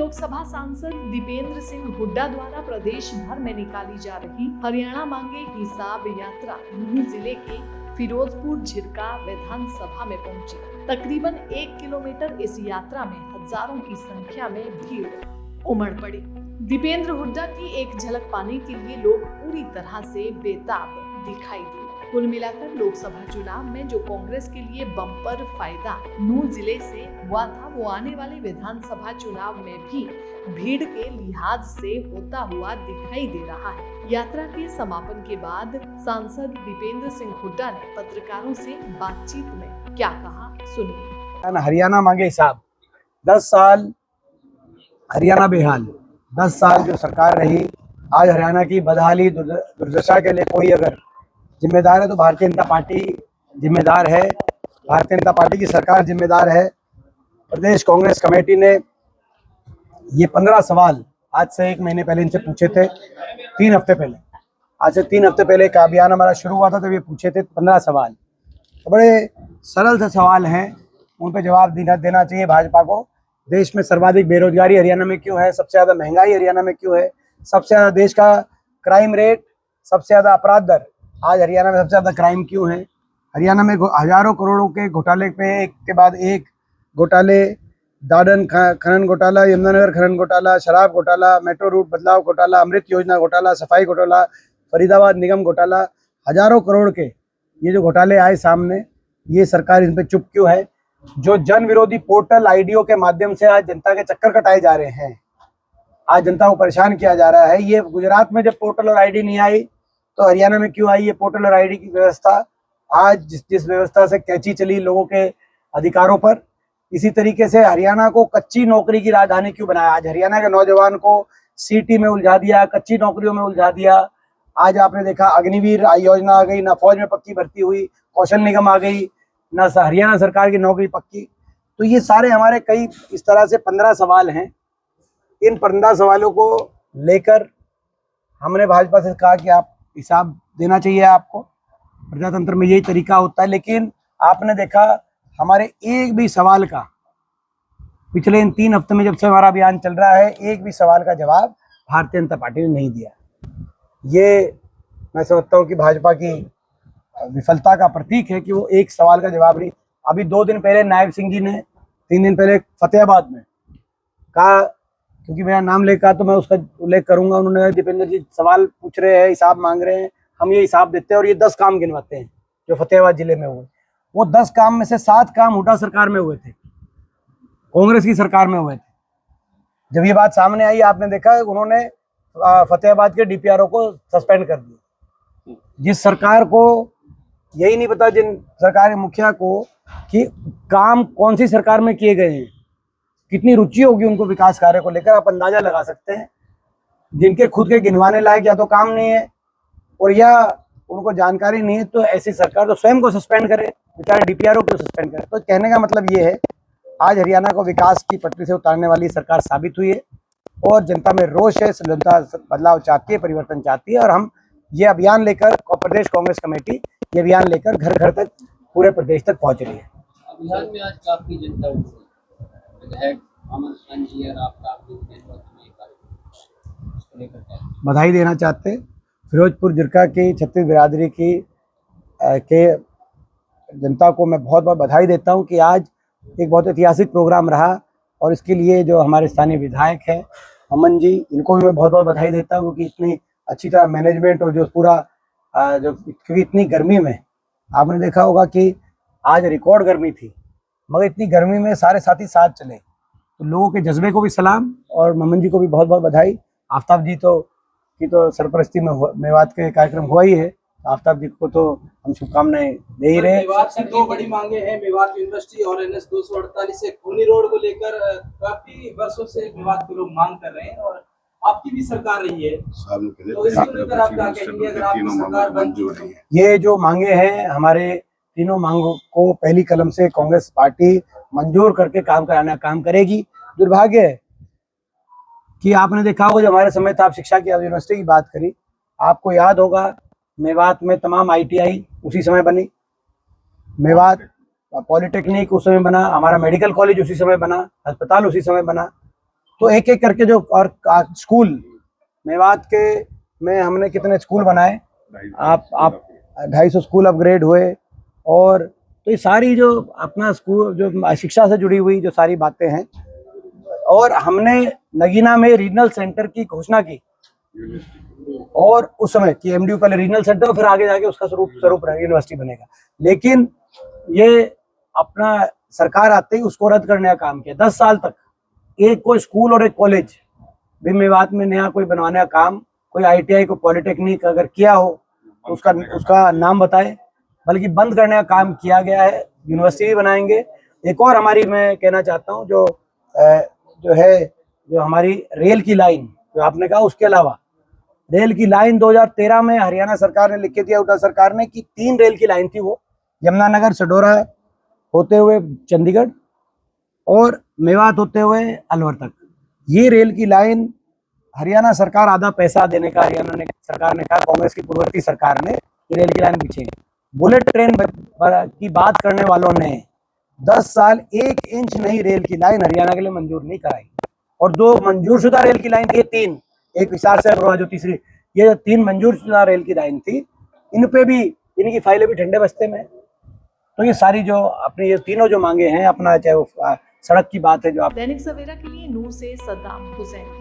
लोकसभा सांसद दीपेंद्र सिंह हुड्डा द्वारा प्रदेश भर में निकाली जा रही हरियाणा मांगे हिसाब यात्रा नूंह जिले के फिरोजपुर झिरका विधानसभा में पहुंची। तकरीबन 1 किलोमीटर इस यात्रा में हजारों की संख्या में भीड़ उमड़ पड़ी। दीपेंद्र हुड्डा की एक झलक पाने के लिए लोग पूरी तरह से बेताब दिखाई दिए। कुल मिलाकर लोकसभा चुनाव में जो कांग्रेस के लिए बम्पर फायदा नूंह जिले से हुआ था, वो आने वाले विधानसभा चुनाव में भी भीड़ के लिहाज से होता हुआ दिखाई दे रहा है। यात्रा के समापन के बाद सांसद दीपेंद्र सिंह हुड्डा ने पत्रकारों से बातचीत में क्या कहा, सुनिए। हरियाणा मांगे हिसाब 10 साल हरियाणा बेहाल, 10 साल जो सरकार रही, आज हरियाणा की बदहाली दुर्दशा के लिए कोई अगर जिम्मेदार है तो भारतीय जनता पार्टी जिम्मेदार है। भारतीय जनता पार्टी की सरकार जिम्मेदार है। प्रदेश कांग्रेस कमेटी ने ये 15 सवाल आज से 1 महीने पहले इनसे पूछे थे। 3 हफ्ते पहले, आज से 3 हफ्ते पहले एक अभियान हमारा शुरू हुआ था, तब ये पूछे थे 15 सवाल। तो बड़े सरल से सवाल हैं, उन पर जवाब देना चाहिए भाजपा को। देश में सर्वाधिक बेरोजगारी हरियाणा में क्यों है? सबसे ज़्यादा महंगाई हरियाणा में क्यों है? सबसे ज़्यादा देश का क्राइम रेट, सबसे ज़्यादा अपराध दर, आज हरियाणा में सबसे ज़्यादा क्राइम क्यों है? हरियाणा में हजारों करोड़ों के घोटाले पे एक के बाद एक घोटाले, दादन खनन घोटाला, यमुनानगर खनन घोटाला, शराब घोटाला, मेट्रो रूट बदलाव घोटाला, अमृत योजना घोटाला, सफाई घोटाला, फरीदाबाद निगम घोटाला, हजारों करोड़ के ये जो घोटाले आए सामने, ये सरकार इन पर चुप क्यों है? जो जन विरोधी पोर्टल आईडीओ के माध्यम से आज जनता के चक्कर कटाए जा रहे हैं, आज जनता को परेशान किया जा रहा है। ये गुजरात में जब पोर्टल और आईडी नहीं आई तो हरियाणा में क्यों आई ये पोर्टल और आईडी की व्यवस्था? आज जिस व्यवस्था से कैंची चली लोगों के अधिकारों पर, इसी तरीके से हरियाणा को कच्ची नौकरी की राजधानी क्यों बनाया? आज हरियाणा के नौजवान को सीटी में उलझा दिया, कच्ची नौकरियों में उलझा दिया। आज आपने देखा अग्निवीर योजना आ गई, ना फौज में पक्की भर्ती हुई, कौशल निगम आ गई, ना हरियाणा सरकार की नौकरी पक्की। तो ये सारे हमारे कई इस तरह से 15 सवाल हैं। इन 15 सवालों को लेकर हमने भाजपा से कहा कि आप हिसाब देना चाहिए आपको। प्रजातंत्र में यही तरीका होता है। लेकिन आपने देखा हमारे एक भी सवाल का, पिछले इन 3 हफ्ते में जब से हमारा अभियान चल रहा है, एक भी सवाल का जवाब भारतीय जनता पार्टी ने नहीं दिया। ये मैं समझता हूँ कि भाजपा की विफलता का प्रतीक है कि वो एक सवाल का जवाब नहीं। अभी 2 दिन पहले नायब सिंह जी ने, 3 दिन पहले फतेहाबाद में कहा, क्योंकि मेरा नाम लेकर तो मैं उसका उल्लेख करूंगा, उन्होंने दीपेंद्र जी सवाल पूछ रहे हैं, हिसाब मांग रहे हैं, हम ये हिसाब देते हैं और ये 10 काम गिनवाते हैं जो फतेहाबाद जिले में हुए। वो 10 काम में से 7 काम हुड्डा सरकार में हुए थे, कांग्रेस की सरकार में हुए थे। जब ये बात सामने आई, आपने देखा उन्होंने फतेहाबाद के डीपीआरओ को सस्पेंड कर दिया। जिस सरकार को यही नहीं पता, जिन सरकार मुखिया को, कि काम कौन सी सरकार में किए गए हैं, कितनी रुचि होगी उनको विकास कार्य को लेकर, आप अंदाजा लगा सकते हैं। जिनके खुद के गिनवाने लायक या तो काम नहीं है और या उनको जानकारी नहीं है, तो ऐसी सरकार तो स्वयं को सस्पेंड करे, बेचारे डीपीआरओ को सस्पेंड करे। तो कहने का मतलब ये है, आज हरियाणा को विकास की पटरी से उतारने वाली सरकार साबित हुई है और जनता में रोष है, जनता बदलाव चाहती है, परिवर्तन चाहती है। और हम ये अभियान लेकर, प्रदेश कांग्रेस कमेटी ये अभियान लेकर घर घर तक, पूरे प्रदेश तक पहुंच रही है। अभियान में आज काफी जनता बधाई देना चाहते हैं फिरोजपुर झिरका की छत्तीस बिरादरी की के जनता को मैं बहुत बहुत बधाई देता हूं कि आज एक बहुत ऐतिहासिक प्रोग्राम रहा। और इसके लिए जो हमारे स्थानीय विधायक हैं अमन जी, इनको भी मैं बहुत बहुत बधाई देता हूं कि इतनी अच्छी तरह मैनेजमेंट, और जो पूरा जो, क्योंकि इतनी गर्मी में आपने देखा होगा कि आज रिकॉर्ड गर्मी थी, मगर इतनी गर्मी में सारे साथी साथ चले। तो लोगों के जज्बे को भी सलाम, और ममन जी को भी बहुत बहुत बधाई। आफ्ताब जी की सरपरस्ती में मेवात के कार्यक्रम हुआ ही है, आफ्ताब जी को तो हम शुभकामनाएं दे ही रहे। मेवात की 2 बड़ी मांगे हैं, मेवात यूनिवर्सिटी और NH 248 से खूनी रोड को लेकर काफी वर्षों से मेवात के लोग मांग कर रहे हैं और आपकी भी सरकार रही है, तो इसको लेकर आप क्या कहेंगे अगर आपकी सरकार बन चुकी है? ये जो मांगे हैं, हमारे तीनों मांगों को पहली कलम से कांग्रेस पार्टी मंजूर करके काम करेगी। दुर्भाग्य है कि आपने देखा होगा, जब हमारे समय था, आप शिक्षा की यूनिवर्सिटी की बात करी, आपको याद होगा मेवात में तमाम ITI उसी समय बनी, मेवात पॉलिटेक्निक उस समय बना, हमारा मेडिकल कॉलेज उसी समय बना, अस्पताल उसी समय बना। तो एक एक करके जो और स्कूल मेवात के में हमने कितने स्कूल बनाए, आप 250 स्कूल अपग्रेड हुए। और तो ये सारी जो अपना स्कूल जो शिक्षा से जुड़ी हुई जो सारी बातें हैं। और हमने नगीना में रीजनल सेंटर की घोषणा की और उस समय कि एमडीयू पहले रीजनल सेंटर, फिर आगे जाके उसका स्वरूप यूनिवर्सिटी बनेगा। लेकिन ये अपना सरकार आते ही उसको रद्द करने का काम किया। 10 साल तक एक कोई स्कूल और एक कॉलेज भी मेवात में नया कोई बनवाने का काम, कोई आईटीआई को पॉलिटेक्निक अगर किया हो तो उसका नाम बताए, बल्कि बंद करने का काम किया गया है। यूनिवर्सिटी भी बनाएंगे। एक और हमारी मैं कहना चाहता हूँ जो हमारी रेल की लाइन जो आपने कहा, उसके अलावा रेल की लाइन 2013 में हरियाणा सरकार ने लिख के दिया, उत्तर सरकार ने, कि 3 रेल की लाइन थी, वो यमुनानगर सडोरा होते हुए चंडीगढ़ और मेवात होते हुए अलवर तक। ये रेल की लाइन हरियाणा सरकार आधा पैसा देने का सरकार ने कहा, कांग्रेस की पूर्ववर्ती सरकार ने ये रेल की लाइन पीछे। बुलेट ट्रेन की बात करने वालों ने 10 साल 1 इंच नई रेल की लाइन हरियाणा के लिए मंजूर नहीं कराई। और 2 मंजूर शुदा रेल की लाइन थी, 3, एक हिसार से जो तीसरी, ये जो 3 मंजूर शुदा रेल की लाइन थी, इन पे भी इनकी फाइलें भी ठंडे बस्ते में। तो ये सारी जो अपनी ये तीनों जो मांगे हैं अपना, चाहे वो सड़क की बात है जो आप। दैनिक सवेरा के लिए नूर से सद्दाम हुसैन।